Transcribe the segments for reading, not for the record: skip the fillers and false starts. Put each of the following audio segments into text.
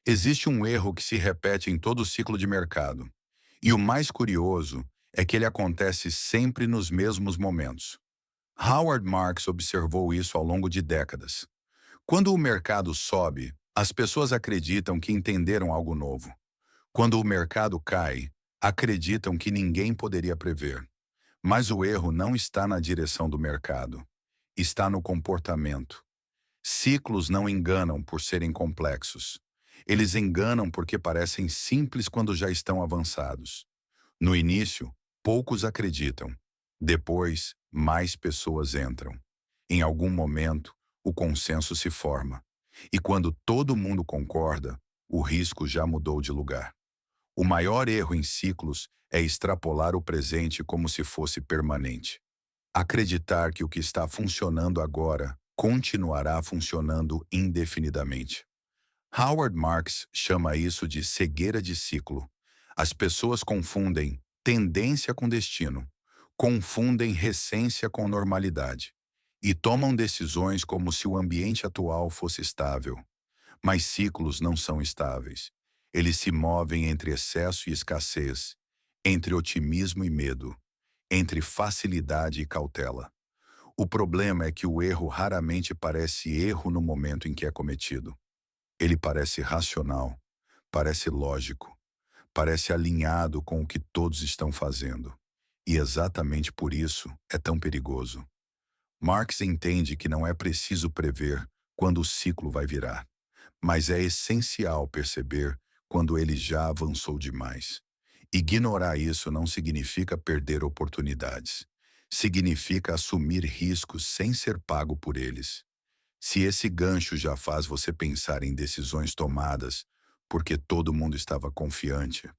Existe um erro que se repete em todo o ciclo de mercado. E o mais curioso é que ele acontece sempre nos mesmos momentos. Howard Marks observou isso ao longo de décadas. Quando o mercado sobe, as pessoas acreditam que entenderam algo novo. Quando o mercado cai, acreditam que ninguém poderia prever. Mas o erro não está na direção do mercado, está no comportamento. Ciclos não enganam por serem complexos. Eles enganam porque parecem simples quando já estão avançados. No início, poucos acreditam. Depois, mais pessoas entram. Em algum momento, o consenso se forma. E quando todo mundo concorda, o risco já mudou de lugar. O maior erro em ciclos é extrapolar o presente como se fosse permanente. Acreditar que o que está funcionando agora continuará funcionando indefinidamente. Howard Marks chama isso de cegueira de ciclo. As pessoas confundem tendência com destino, confundem recência com normalidade e tomam decisões como se o ambiente atual fosse estável. Mas ciclos não são estáveis. Eles se movem entre excesso e escassez, entre otimismo e medo, entre facilidade e cautela. O problema é que o erro raramente parece erro no momento em que é cometido. Ele parece racional, parece lógico, parece alinhado com o que todos estão fazendo. E exatamente por isso é tão perigoso. Marx entende que não é preciso prever quando o ciclo vai virar, mas é essencial perceber quando ele já avançou demais. Ignorar isso não significa perder oportunidades. Significa assumir riscos sem ser pago por eles. Se esse gancho já faz você pensar em decisões tomadas porque todo mundo estava confiante,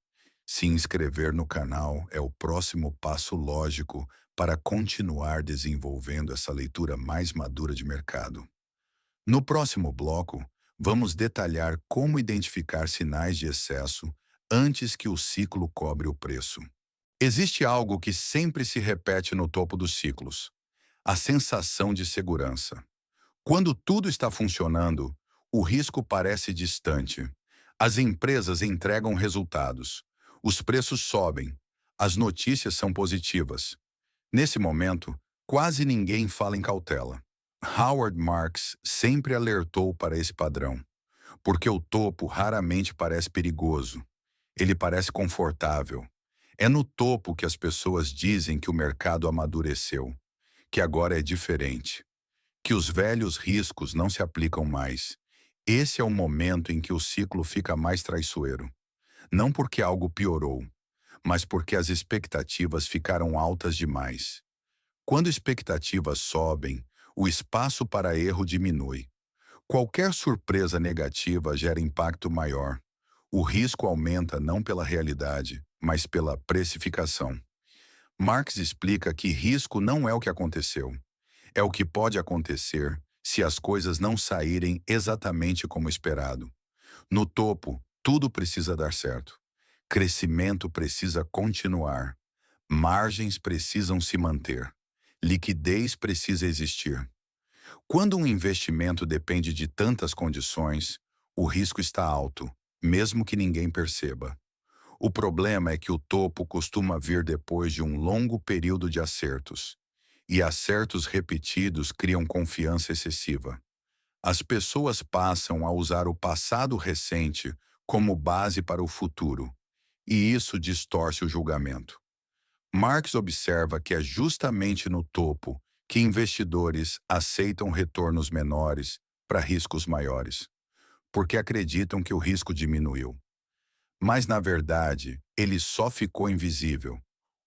se inscrever no canal é o próximo passo lógico para continuar desenvolvendo essa leitura mais madura de mercado. No próximo bloco, vamos detalhar como identificar sinais de excesso antes que o ciclo cobre o preço. Existe algo que sempre se repete no topo dos ciclos: a sensação de segurança. Quando tudo está funcionando, o risco parece distante. As empresas entregam resultados, os preços sobem, as notícias são positivas. Nesse momento, quase ninguém fala em cautela. Howard Marks sempre alertou para esse padrão, porque o topo raramente parece perigoso. Ele parece confortável. É no topo que as pessoas dizem que o mercado amadureceu, que agora é diferente, que os velhos riscos não se aplicam mais. Esse é o momento em que o ciclo fica mais traiçoeiro. Não porque algo piorou, mas porque as expectativas ficaram altas demais. Quando expectativas sobem, o espaço para erro diminui. Qualquer surpresa negativa gera impacto maior. O risco aumenta não pela realidade, mas pela precificação. Marx explica que risco não é o que aconteceu, é o que pode acontecer se as coisas não saírem exatamente como esperado. No topo, tudo precisa dar certo. Crescimento precisa continuar. Margens precisam se manter. Liquidez precisa existir. Quando um investimento depende de tantas condições, o risco está alto, mesmo que ninguém perceba. O problema é que o topo costuma vir depois de um longo período de acertos. E acertos repetidos criam confiança excessiva. As pessoas passam a usar o passado recente como base para o futuro, e isso distorce o julgamento. Marx observa que é justamente no topo que investidores aceitam retornos menores para riscos maiores, porque acreditam que o risco diminuiu. Mas, na verdade, ele só ficou invisível.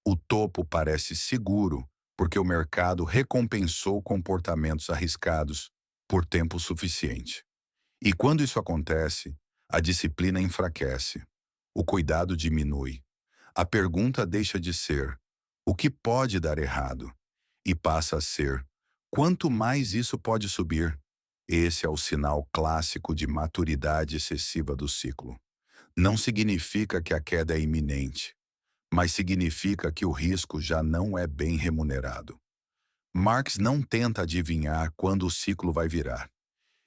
O topo parece seguro porque o mercado recompensou comportamentos arriscados por tempo suficiente. E quando isso acontece, a disciplina enfraquece, o cuidado diminui. A pergunta deixa de ser: o que pode dar errado? E passa a ser: quanto mais isso pode subir? Esse é o sinal clássico de maturidade excessiva do ciclo. Não significa que a queda é iminente, mas significa que o risco já não é bem remunerado. Marx não tenta adivinhar quando o ciclo vai virar.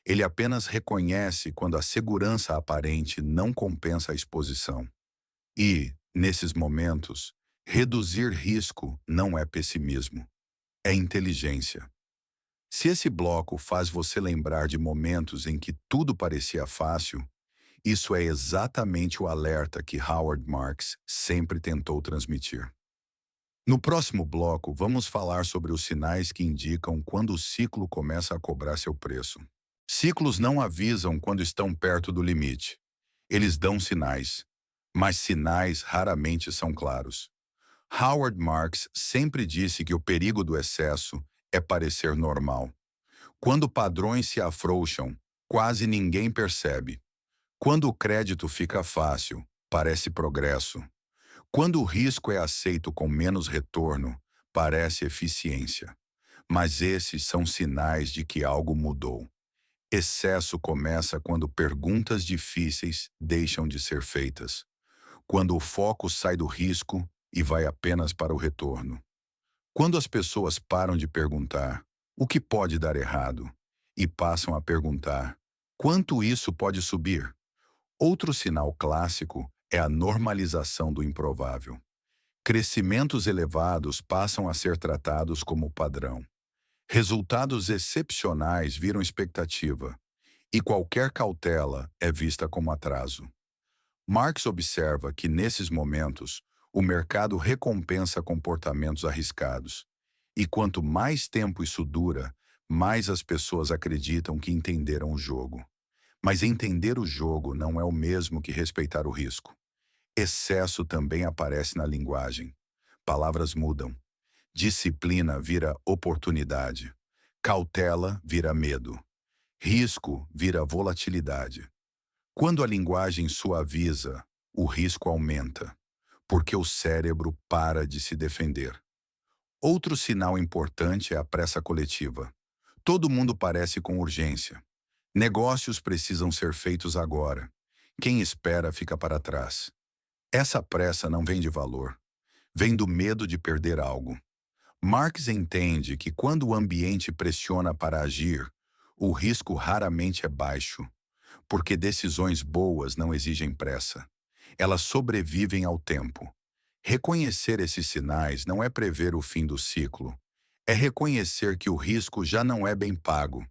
Ele apenas reconhece quando a segurança aparente não compensa a exposição. E, nesses momentos, reduzir risco não é pessimismo, é inteligência. Se esse bloco faz você lembrar de momentos em que tudo parecia fácil, isso é exatamente o alerta que Howard Marks sempre tentou transmitir. No próximo bloco, vamos falar sobre os sinais que indicam quando o ciclo começa a cobrar seu preço. Ciclos não avisam quando estão perto do limite. Eles dão sinais, mas sinais raramente são claros. Howard Marks sempre disse que o perigo do excesso é parecer normal. Quando padrões se afrouxam, quase ninguém percebe. Quando o crédito fica fácil, parece progresso. Quando o risco é aceito com menos retorno, parece eficiência. Mas esses são sinais de que algo mudou. Excesso começa quando perguntas difíceis deixam de ser feitas, quando o foco sai do risco e vai apenas para o retorno. Quando as pessoas param de perguntar o que pode dar errado e passam a perguntar quanto isso pode subir. Outro sinal clássico é a normalização do improvável. Crescimentos elevados passam a ser tratados como padrão. Resultados excepcionais viram expectativa, e qualquer cautela é vista como atraso. Marx observa que, nesses momentos, o mercado recompensa comportamentos arriscados. E quanto mais tempo isso dura, mais as pessoas acreditam que entenderam o jogo. Mas entender o jogo não é o mesmo que respeitar o risco. Excesso também aparece na linguagem. Palavras mudam. Disciplina vira oportunidade. Cautela vira medo. Risco vira volatilidade. Quando a linguagem suaviza, o risco aumenta, porque o cérebro para de se defender. Outro sinal importante é a pressa coletiva. Todo mundo parece com urgência. Negócios precisam ser feitos agora. Quem espera fica para trás. Essa pressa não vem de valor. Vem do medo de perder algo. Marx entende que quando o ambiente pressiona para agir, o risco raramente é baixo, porque decisões boas não exigem pressa. Elas sobrevivem ao tempo. Reconhecer esses sinais não é prever o fim do ciclo. É reconhecer que o risco já não é bem pago.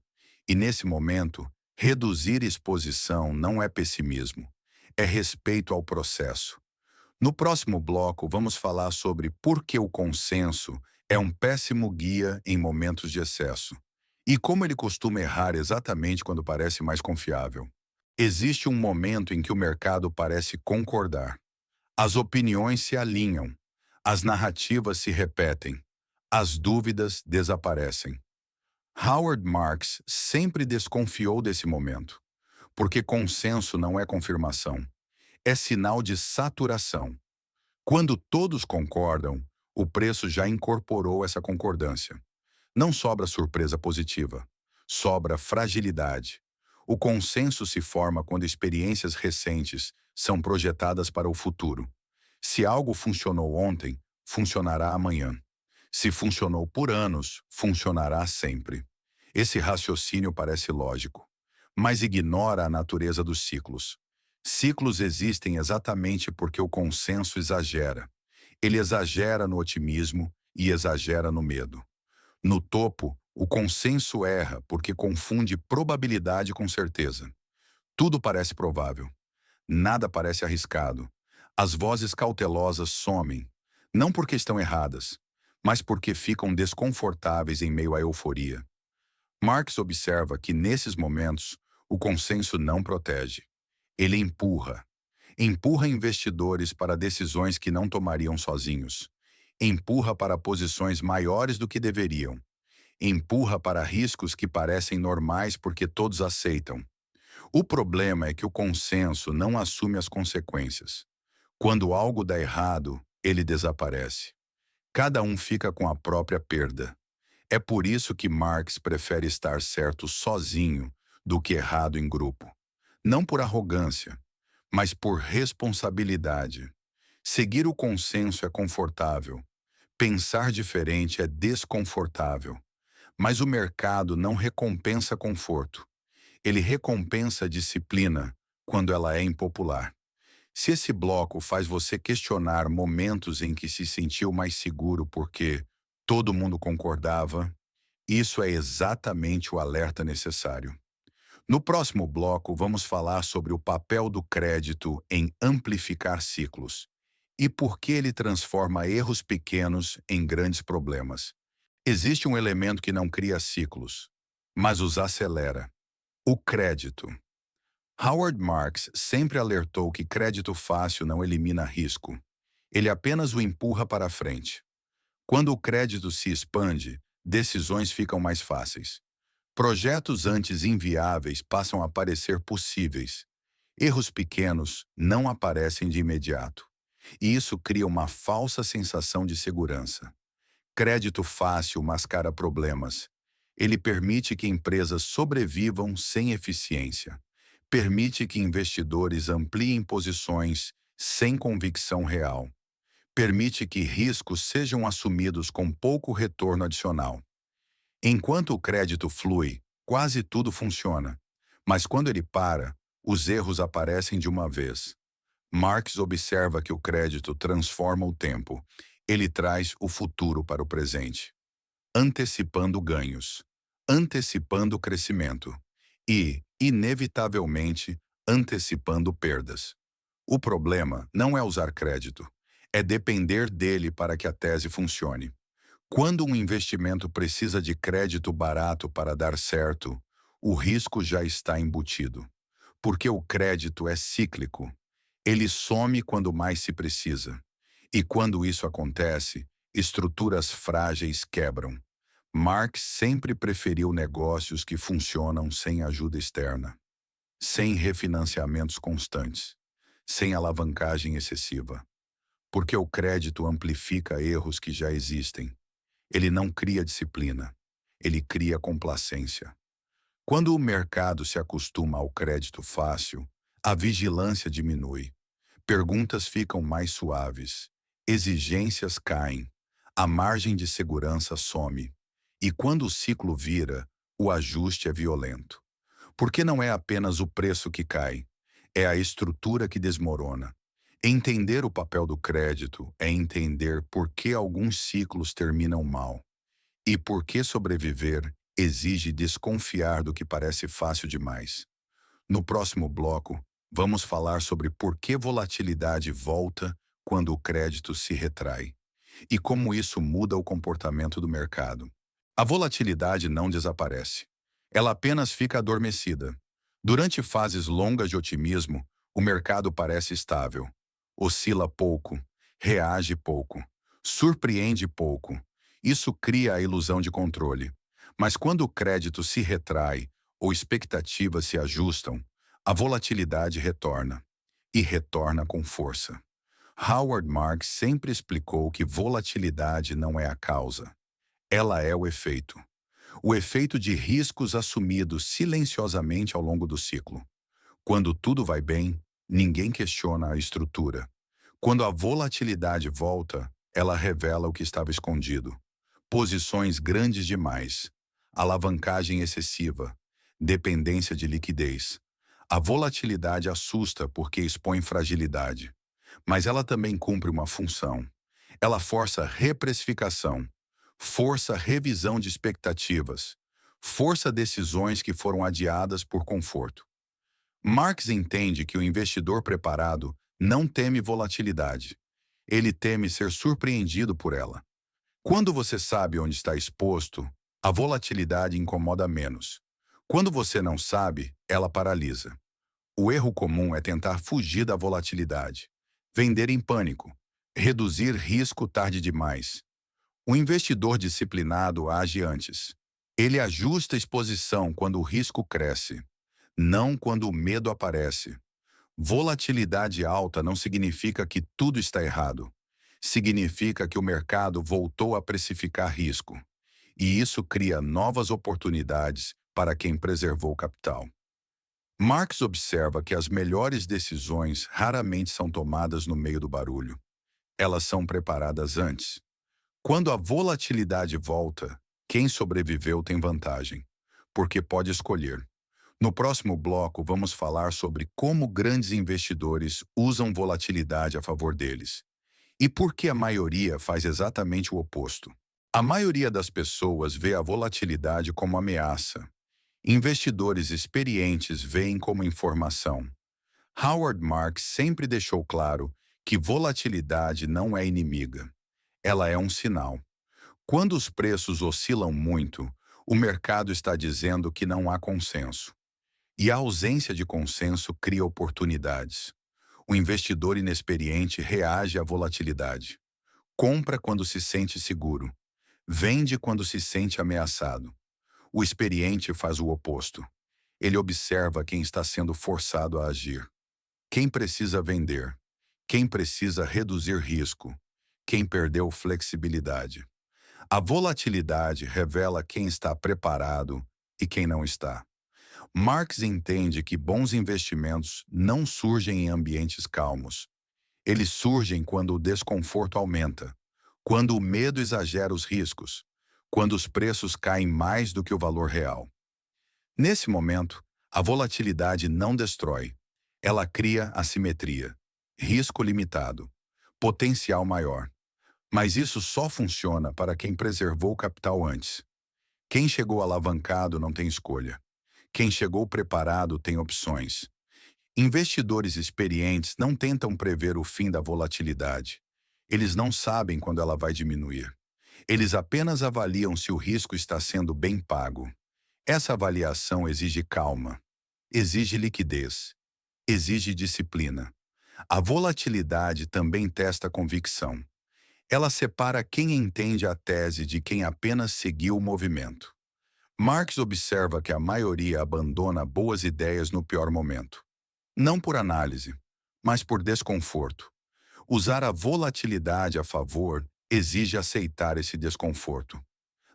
E, nesse momento, reduzir exposição não é pessimismo. É respeito ao processo. No próximo bloco, vamos falar sobre por que o consenso é um péssimo guia em momentos de excesso e como ele costuma errar exatamente quando parece mais confiável. Existe um momento em que o mercado parece concordar. As opiniões se alinham, as narrativas se repetem, as dúvidas desaparecem. Howard Marks sempre desconfiou desse momento, porque consenso não é confirmação, é sinal de saturação. Quando todos concordam, o preço já incorporou essa concordância. Não sobra surpresa positiva, sobra fragilidade. O consenso se forma quando experiências recentes são projetadas para o futuro. Se algo funcionou ontem, funcionará amanhã. Se funcionou por anos, funcionará sempre. Esse raciocínio parece lógico, mas ignora a natureza dos ciclos. Ciclos existem exatamente porque o consenso exagera. Ele exagera no otimismo e exagera no medo. No topo, o consenso erra porque confunde probabilidade com certeza. Tudo parece provável. Nada parece arriscado. As vozes cautelosas somem, não porque estão erradas, mas porque ficam desconfortáveis em meio à euforia. Marx observa que, nesses momentos, o consenso não protege. Ele empurra. Empurra investidores para decisões que não tomariam sozinhos. Empurra para posições maiores do que deveriam. Empurra para riscos que parecem normais porque todos aceitam. O problema é que o consenso não assume as consequências. Quando algo dá errado, ele desaparece. Cada um fica com a própria perda. É por isso que Marx prefere estar certo sozinho do que errado em grupo. Não por arrogância, mas por responsabilidade. Seguir o consenso é confortável. Pensar diferente é desconfortável. Mas o mercado não recompensa conforto. Ele recompensa a disciplina quando ela é impopular. Se esse bloco faz você questionar momentos em que se sentiu mais seguro porque todo mundo concordava, isso é exatamente o alerta necessário. No próximo bloco, vamos falar sobre o papel do crédito em amplificar ciclos e por que ele transforma erros pequenos em grandes problemas. Existe um elemento que não cria ciclos, mas os acelera: o crédito. Howard Marks sempre alertou que crédito fácil não elimina risco. Ele apenas o empurra para frente. Quando o crédito se expande, decisões ficam mais fáceis. Projetos antes inviáveis passam a parecer possíveis. Erros pequenos não aparecem de imediato. E isso cria uma falsa sensação de segurança. Crédito fácil mascara problemas. Ele permite que empresas sobrevivam sem eficiência. Permite que investidores ampliem posições sem convicção real. Permite que riscos sejam assumidos com pouco retorno adicional. Enquanto o crédito flui, quase tudo funciona. Mas quando ele para, os erros aparecem de uma vez. Marx observa que o crédito transforma o tempo. Ele traz o futuro para o presente, antecipando ganhos, antecipando o crescimento e, inevitavelmente, antecipando perdas. O problema não é usar crédito, é depender dele para que a tese funcione. Quando um investimento precisa de crédito barato para dar certo, o risco já está embutido. Porque o crédito é cíclico. Ele some quando mais se precisa. E quando isso acontece, estruturas frágeis quebram. Marx sempre preferiu negócios que funcionam sem ajuda externa, sem refinanciamentos constantes, sem alavancagem excessiva. Porque o crédito amplifica erros que já existem. Ele não cria disciplina, ele cria complacência. Quando o mercado se acostuma ao crédito fácil, a vigilância diminui. Perguntas ficam mais suaves, exigências caem, a margem de segurança some. E quando o ciclo vira, o ajuste é violento. Porque não é apenas o preço que cai, é a estrutura que desmorona. Entender o papel do crédito é entender por que alguns ciclos terminam mal e por que sobreviver exige desconfiar do que parece fácil demais. No próximo bloco, vamos falar sobre por que volatilidade volta quando o crédito se retrai e como isso muda o comportamento do mercado. A volatilidade não desaparece. Ela apenas fica adormecida. Durante fases longas de otimismo, o mercado parece estável. Oscila pouco, reage pouco, surpreende pouco. Isso cria a ilusão de controle. Mas quando o crédito se retrai ou expectativas se ajustam, a volatilidade retorna. E retorna com força. Howard Marks sempre explicou que volatilidade não é a causa. Ela é o efeito. O efeito de riscos assumidos silenciosamente ao longo do ciclo. Quando tudo vai bem, ninguém questiona a estrutura. Quando a volatilidade volta, ela revela o que estava escondido. Posições grandes demais, alavancagem excessiva, dependência de liquidez. A volatilidade assusta porque expõe fragilidade, mas ela também cumpre uma função. Ela força reprecificação, força revisão de expectativas, força decisões que foram adiadas por conforto. Marx entende que o investidor preparado não teme volatilidade. Ele teme ser surpreendido por ela. Quando você sabe onde está exposto, a volatilidade incomoda menos. Quando você não sabe, ela paralisa. O erro comum é tentar fugir da volatilidade, vender em pânico, reduzir risco tarde demais. O investidor disciplinado age antes. Ele ajusta a exposição quando o risco cresce, não quando o medo aparece. Volatilidade alta não significa que tudo está errado. Significa que o mercado voltou a precificar risco. E isso cria novas oportunidades para quem preservou o capital. Marx observa que as melhores decisões raramente são tomadas no meio do barulho. Elas são preparadas antes. Quando a volatilidade volta, quem sobreviveu tem vantagem, porque pode escolher. No próximo bloco, vamos falar sobre como grandes investidores usam volatilidade a favor deles e por que a maioria faz exatamente o oposto. A maioria das pessoas vê a volatilidade como ameaça. Investidores experientes veem como informação. Howard Marks sempre deixou claro que volatilidade não é inimiga. Ela é um sinal. Quando os preços oscilam muito, o mercado está dizendo que não há consenso. E a ausência de consenso cria oportunidades. O investidor inexperiente reage à volatilidade. Compra quando se sente seguro. Vende quando se sente ameaçado. O experiente faz o oposto. Ele observa quem está sendo forçado a agir. Quem precisa vender? Quem precisa reduzir risco? Quem perdeu flexibilidade? A volatilidade revela quem está preparado e quem não está. Marx entende que bons investimentos não surgem em ambientes calmos. Eles surgem quando o desconforto aumenta, quando o medo exagera os riscos, quando os preços caem mais do que o valor real. Nesse momento, a volatilidade não destrói. Ela cria assimetria, risco limitado, potencial maior. Mas isso só funciona para quem preservou o capital antes. Quem chegou alavancado não tem escolha. Quem chegou preparado tem opções. Investidores experientes não tentam prever o fim da volatilidade. Eles não sabem quando ela vai diminuir. Eles apenas avaliam se o risco está sendo bem pago. Essa avaliação exige calma, exige liquidez, exige disciplina. A volatilidade também testa convicção. Ela separa quem entende a tese de quem apenas seguiu o movimento. Marx observa que a maioria abandona boas ideias no pior momento. Não por análise, mas por desconforto. Usar a volatilidade a favor exige aceitar esse desconforto.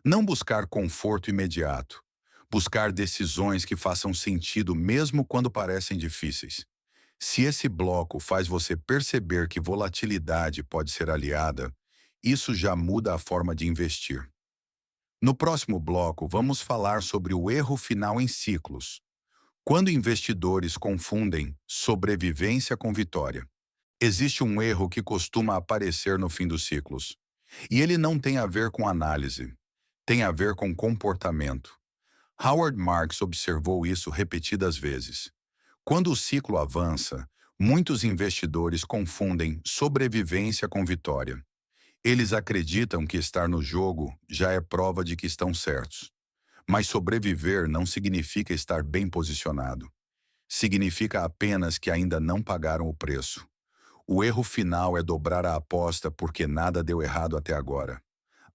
Não buscar conforto imediato. Buscar decisões que façam sentido mesmo quando parecem difíceis. Se esse bloco faz você perceber que volatilidade pode ser aliada, isso já muda a forma de investir. No próximo bloco, vamos falar sobre o erro final em ciclos. Quando investidores confundem sobrevivência com vitória. Existe um erro que costuma aparecer no fim dos ciclos. E ele não tem a ver com análise, tem a ver com comportamento. Howard Marks observou isso repetidas vezes. Quando o ciclo avança, muitos investidores confundem sobrevivência com vitória. Eles acreditam que estar no jogo já é prova de que estão certos. Mas sobreviver não significa estar bem posicionado. Significa apenas que ainda não pagaram o preço. O erro final é dobrar a aposta porque nada deu errado até agora.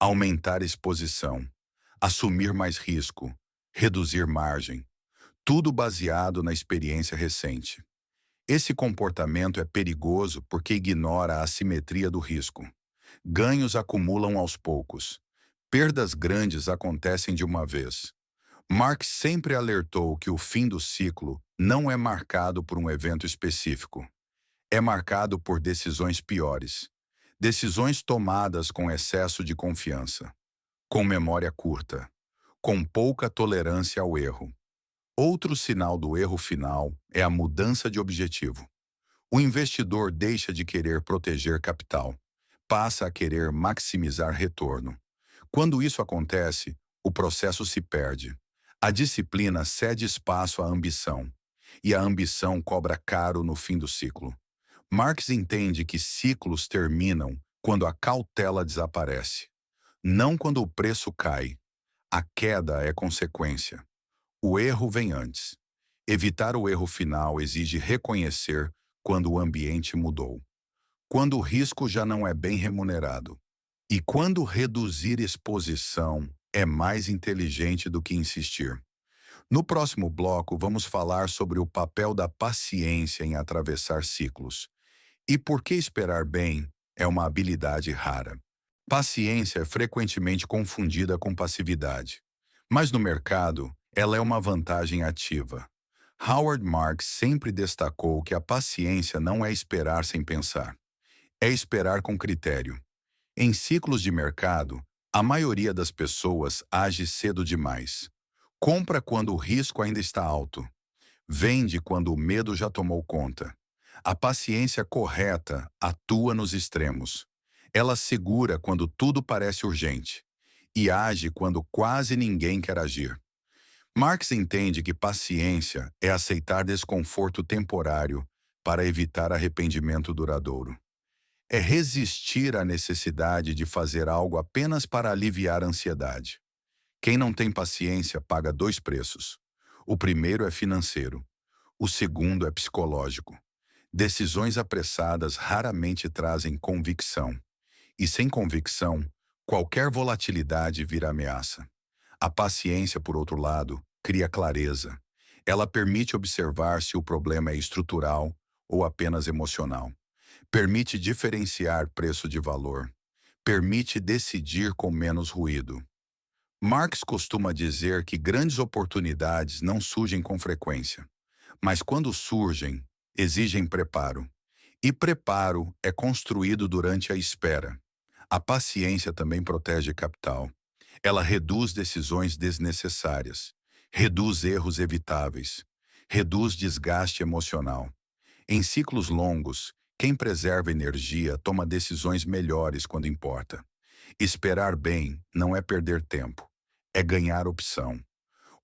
Aumentar exposição. Assumir mais risco. Reduzir margem. Tudo baseado na experiência recente. Esse comportamento é perigoso porque ignora a assimetria do risco. Ganhos acumulam aos poucos. Perdas grandes acontecem de uma vez. Marx sempre alertou que o fim do ciclo não é marcado por um evento específico. É marcado por decisões piores. Decisões tomadas com excesso de confiança, com memória curta, com pouca tolerância ao erro. Outro sinal do erro final é a mudança de objetivo. O investidor deixa de querer proteger capital, passa a querer maximizar retorno. Quando isso acontece, o processo se perde. A disciplina cede espaço à ambição, e a ambição cobra caro no fim do ciclo. Marx entende que ciclos terminam quando a cautela desaparece, não quando o preço cai. A queda é consequência. O erro vem antes. Evitar o erro final exige reconhecer quando o ambiente mudou, quando o risco já não é bem remunerado, e quando reduzir exposição é mais inteligente do que insistir. No próximo bloco, vamos falar sobre o papel da paciência em atravessar ciclos. E por que esperar bem é uma habilidade rara. Paciência é frequentemente confundida com passividade. Mas no mercado, ela é uma vantagem ativa. Howard Marks sempre destacou que a paciência não é esperar sem pensar. É esperar com critério. Em ciclos de mercado, a maioria das pessoas age cedo demais. Compra quando o risco ainda está alto. Vende quando o medo já tomou conta. A paciência correta atua nos extremos. Ela segura quando tudo parece urgente e age quando quase ninguém quer agir. Marx entende que paciência é aceitar desconforto temporário para evitar arrependimento duradouro. É resistir à necessidade de fazer algo apenas para aliviar a ansiedade. Quem não tem paciência paga dois preços. O primeiro é financeiro, o segundo é psicológico. Decisões apressadas raramente trazem convicção, e sem convicção, qualquer volatilidade vira ameaça. A paciência, por outro lado, cria clareza. Ela permite observar se o problema é estrutural ou apenas emocional. Permite diferenciar preço de valor. Permite decidir com menos ruído. Marx costuma dizer que grandes oportunidades não surgem com frequência, mas quando surgem, exigem preparo. E preparo é construído durante a espera. A paciência também protege capital. Ela reduz decisões desnecessárias, reduz erros evitáveis, reduz desgaste emocional. Em ciclos longos, quem preserva energia toma decisões melhores quando importa. Esperar bem não é perder tempo, é ganhar opção.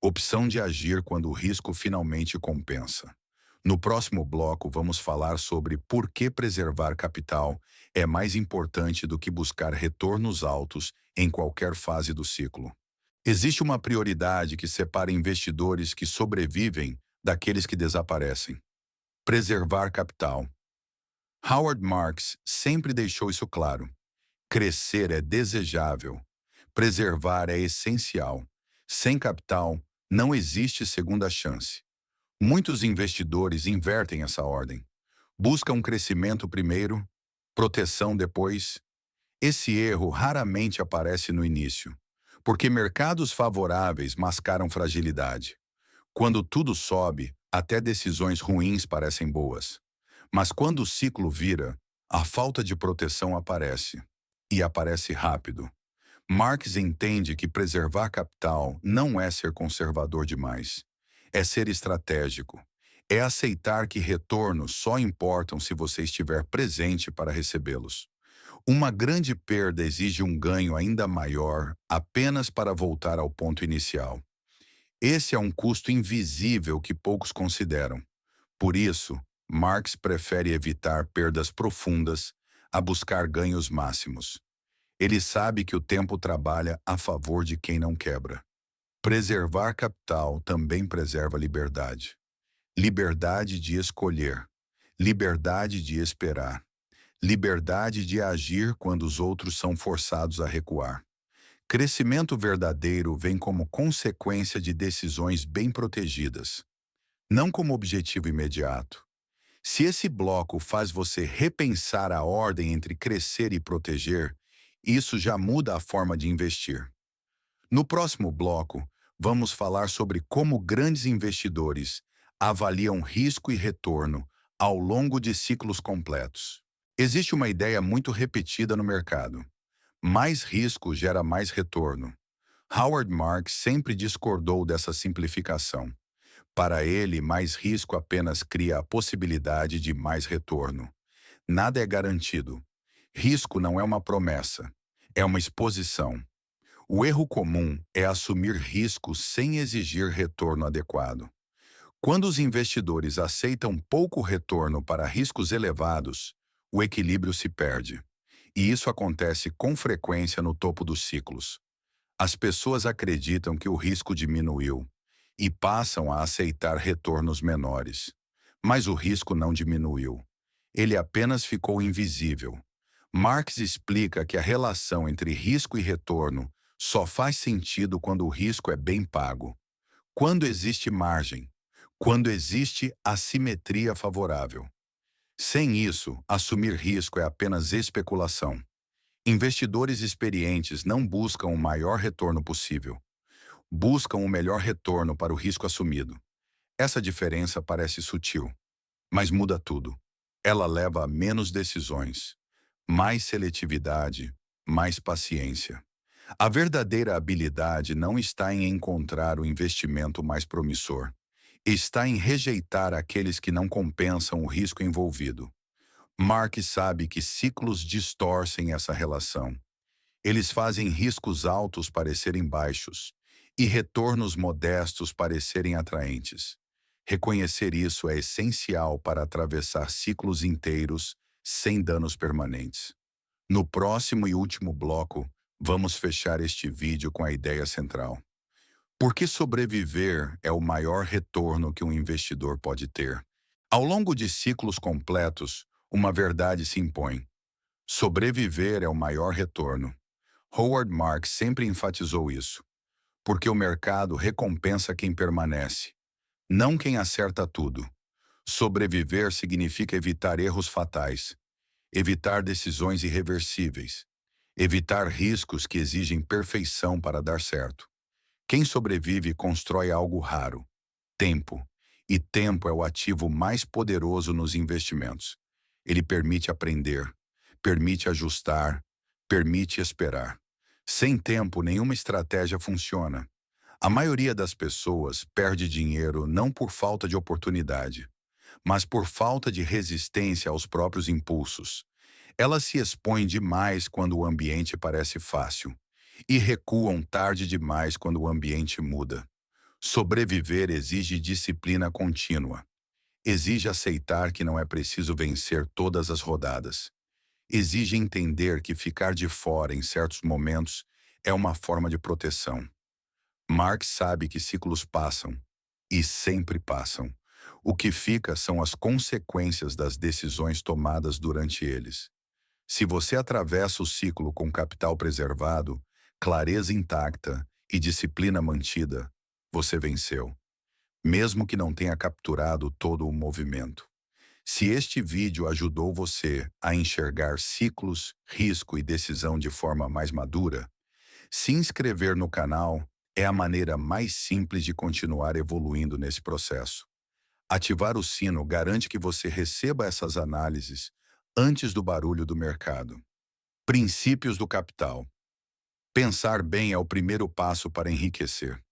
Opção de agir quando o risco finalmente compensa. No próximo bloco, vamos falar sobre por que preservar capital é mais importante do que buscar retornos altos em qualquer fase do ciclo. Existe uma prioridade que separa investidores que sobrevivem daqueles que desaparecem. Preservar capital. Howard Marks sempre deixou isso claro. Crescer é desejável. Preservar é essencial. Sem capital, não existe segunda chance. Muitos investidores invertem essa ordem. Buscam crescimento primeiro, proteção depois. Esse erro raramente aparece no início, porque mercados favoráveis mascaram fragilidade. Quando tudo sobe, até decisões ruins parecem boas. Mas quando o ciclo vira, a falta de proteção aparece. E aparece rápido. Marx entende que preservar capital não é ser conservador demais. É ser estratégico. É aceitar que retornos só importam se você estiver presente para recebê-los. Uma grande perda exige um ganho ainda maior apenas para voltar ao ponto inicial. Esse é um custo invisível que poucos consideram. Por isso, Marx prefere evitar perdas profundas a buscar ganhos máximos. Ele sabe que o tempo trabalha a favor de quem não quebra. Preservar capital também preserva liberdade. Liberdade de escolher. Liberdade de esperar. Liberdade de agir quando os outros são forçados a recuar. Crescimento verdadeiro vem como consequência de decisões bem protegidas, não como objetivo imediato. Se esse bloco faz você repensar a ordem entre crescer e proteger, isso já muda a forma de investir. No próximo bloco, vamos falar sobre como grandes investidores avaliam risco e retorno ao longo de ciclos completos. Existe uma ideia muito repetida no mercado. Mais risco gera mais retorno. Howard Marks sempre discordou dessa simplificação. Para ele, mais risco apenas cria a possibilidade de mais retorno. Nada é garantido. Risco não é uma promessa, é uma exposição. O erro comum é assumir risco sem exigir retorno adequado. Quando os investidores aceitam pouco retorno para riscos elevados, o equilíbrio se perde. E isso acontece com frequência no topo dos ciclos. As pessoas acreditam que o risco diminuiu e passam a aceitar retornos menores. Mas o risco não diminuiu. Ele apenas ficou invisível. Marx explica que a relação entre risco e retorno só faz sentido quando o risco é bem pago. Quando existe margem. Quando existe assimetria favorável. Sem isso, assumir risco é apenas especulação. Investidores experientes não buscam o maior retorno possível. Buscam o melhor retorno para o risco assumido. Essa diferença parece sutil, mas muda tudo. Ela leva a menos decisões, mais seletividade, mais paciência. A verdadeira habilidade não está em encontrar o investimento mais promissor. Está em rejeitar aqueles que não compensam o risco envolvido. Mark sabe que ciclos distorcem essa relação. Eles fazem riscos altos parecerem baixos e retornos modestos parecerem atraentes. Reconhecer isso é essencial para atravessar ciclos inteiros sem danos permanentes. No próximo e último bloco, vamos fechar este vídeo com a ideia central. Por que sobreviver é o maior retorno que um investidor pode ter? Ao longo de ciclos completos, uma verdade se impõe. Sobreviver é o maior retorno. Howard Marks sempre enfatizou isso, porque o mercado recompensa quem permanece, não quem acerta tudo. Sobreviver significa evitar erros fatais, evitar decisões irreversíveis, evitar riscos que exigem perfeição para dar certo. Quem sobrevive constrói algo raro, tempo. E tempo é o ativo mais poderoso nos investimentos. Ele permite aprender, permite ajustar, permite esperar. Sem tempo, nenhuma estratégia funciona. A maioria das pessoas perde dinheiro não por falta de oportunidade, mas por falta de resistência aos próprios impulsos. Elas se expõem demais quando o ambiente parece fácil e recuam tarde demais quando o ambiente muda. Sobreviver exige disciplina contínua. Exige aceitar que não é preciso vencer todas as rodadas. Exige entender que ficar de fora em certos momentos é uma forma de proteção. Marx sabe que ciclos passam, e sempre passam. O que fica são as consequências das decisões tomadas durante eles. Se você atravessa o ciclo com capital preservado, clareza intacta e disciplina mantida, você venceu, mesmo que não tenha capturado todo o movimento. Se este vídeo ajudou você a enxergar ciclos, risco e decisão de forma mais madura, se inscrever no canal é a maneira mais simples de continuar evoluindo nesse processo. Ativar o sino garante que você receba essas análises antes do barulho do mercado. Princípios do capital. Pensar bem é o primeiro passo para enriquecer.